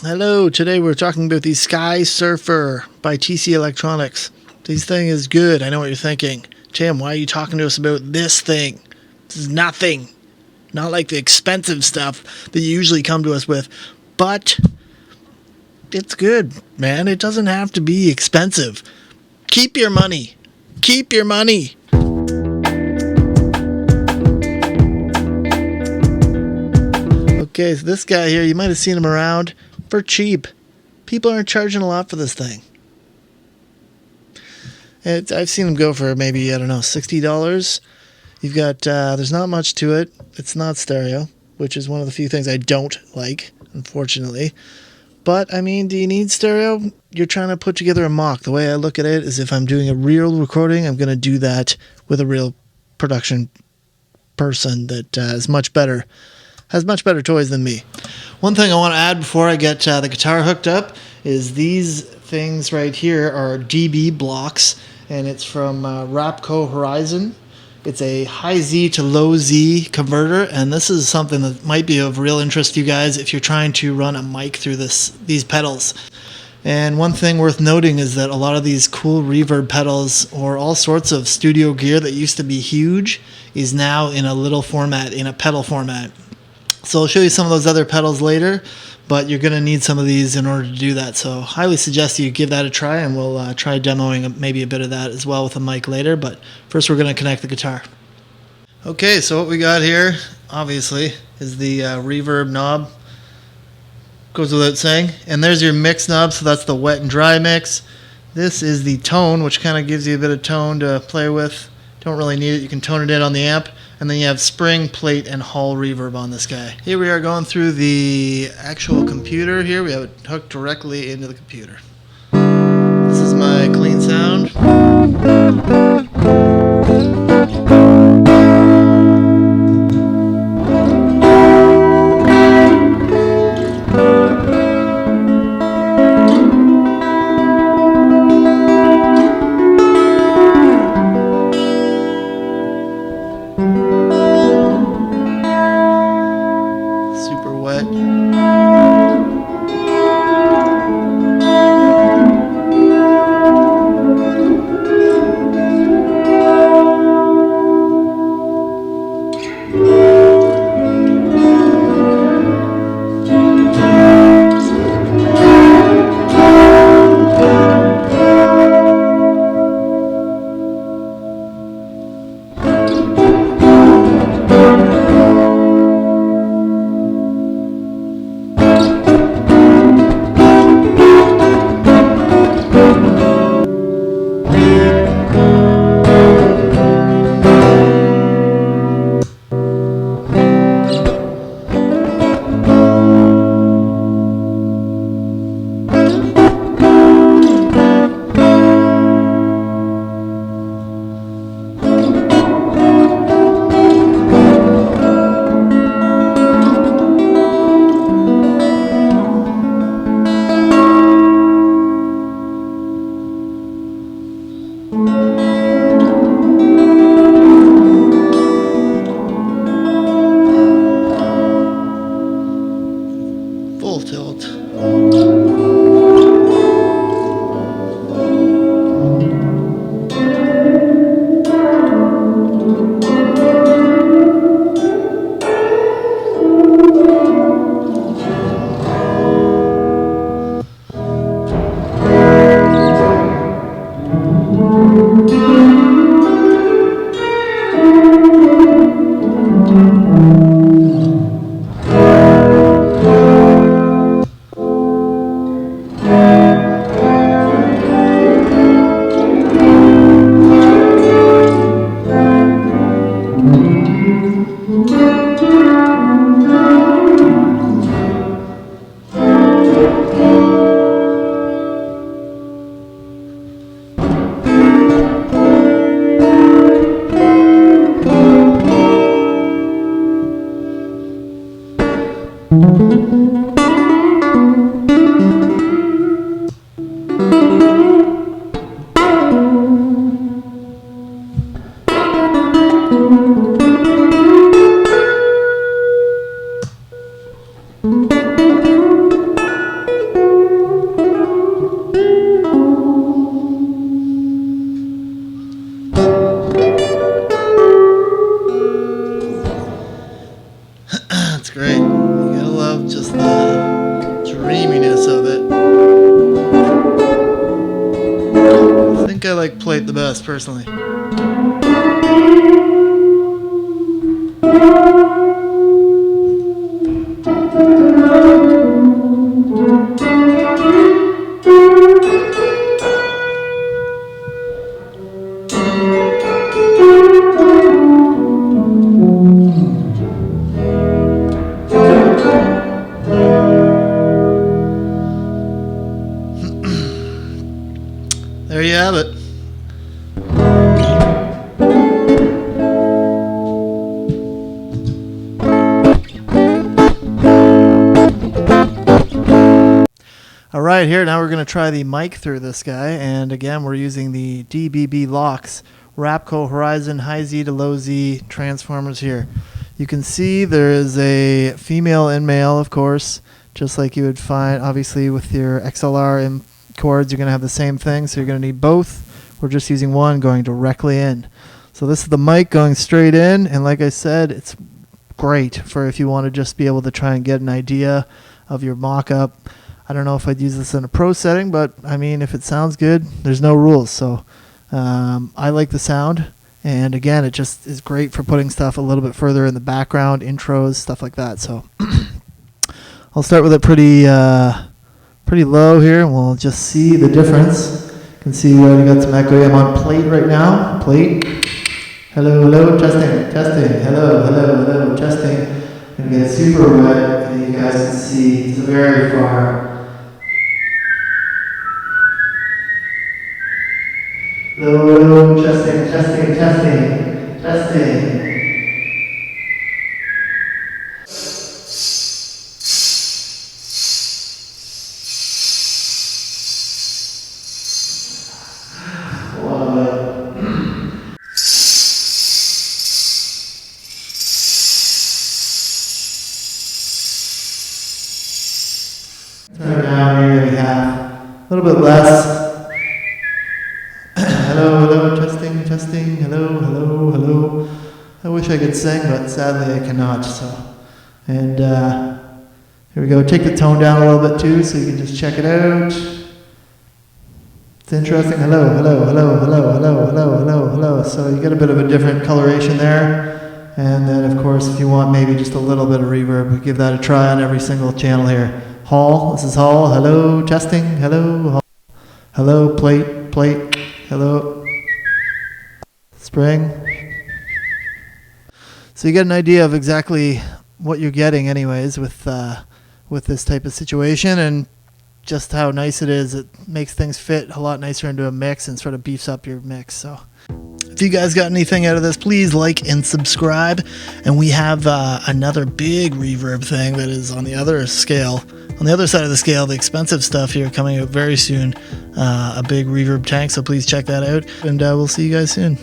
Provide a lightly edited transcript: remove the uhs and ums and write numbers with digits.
Hello, today we're talking about the Skysurfer by TC Electronics. This thing is good. I know what you're thinking. Tim, why are you talking to us about this thing? This is nothing. Not like the expensive stuff that you usually come to us with. But it's good, man. It doesn't have to be expensive. Keep your money. Keep your money. Okay, so this guy here, you might have seen him around for cheap. People aren't charging a lot for this thing. I've seen them go for maybe, I don't know, $60. You've got, there's not much to it. It's not stereo, which is one of the few things I don't like, unfortunately. But, I mean, do you need stereo? You're trying to put together a mock. The way I look at it is if I'm doing a real recording, I'm going to do that with a real production person that is much better, has much better toys than me. One thing I want to add before I get the guitar hooked up is these things right here are dB blocks, and it's from Rapco Horizon. It's a high Z to low Z converter, and this is something that might be of real interest to you guys if you're trying to run a mic through these pedals. And one thing worth noting is that a lot of these cool reverb pedals or all sorts of studio gear that used to be huge is now in a little format, in a pedal format. So I'll show you some of those other pedals later, but you're going to need some of these in order to do that. So highly suggest you give that a try, and we'll try demoing maybe a bit of that as well with a mic later. But first we're going to connect the guitar. Okay, so what we got here, obviously, is the reverb knob. Goes without saying. And there's your mix knob, so that's the wet and dry mix. This is the tone, which kind of gives you a bit of tone to play with. Don't really need it. You can tone it in on the amp. And then you have spring, plate, and hall reverb on this guy. Here we are going through the actual computer here. We have it hooked directly into the computer. This is my clean sound. Super wet. Full tilt. think I like plate the best, personally. There you have it. All right, here now we're going to try the mic through this guy, and again we're using the DBB locks, Rapco Horizon high Z to low Z transformers here. You can see there is a female and male, of course, just like you would find obviously with your XLR and cords. You're going to have the same thing, so you're going to need both. We're just using one going directly in. So this is the mic going straight in, and like I said, it's great for if you want to just be able to try and get an idea of your mock-up. I don't know if I'd use this in a pro setting, but I mean, if it sounds good, there's no rules. So I like the sound, and again, it just is great for putting stuff a little bit further in the background, intros, stuff like that. So I'll start with it pretty low here, and we'll just see the difference. You can see we already got some echo. I'm on plate right now. Plate. Hello, hello, testing, testing. Hello, hello, hello, testing. I'm gonna get super wet, and you guys can see it's very far. Hello, hello, testing, testing, testing, testing. Turn it down, maybe half, a little bit less. Hello, hello, testing, testing, hello, hello, hello. I wish I could sing, but sadly I cannot, so. And here we go, take the tone down a little bit too, so you can just check it out. It's interesting, hello, hello, hello, hello, hello, hello, hello, hello. So you get a bit of a different coloration there. And then of course, if you want maybe just a little bit of reverb, give that a try on every single channel here. Hall, this is Hall, hello, testing, hello, Hall. Hello, plate, plate, hello, spring. So you get an idea of exactly what you're getting anyways with this type of situation, and just how nice it is. It makes things fit a lot nicer into a mix and sort of beefs up your mix. So if you guys got anything out of this, please like and subscribe. And we have another big reverb thing that is on the other scale, on the other side of the scale, the expensive stuff here coming out very soon, a big reverb tank. So please check that out, and we'll see you guys soon.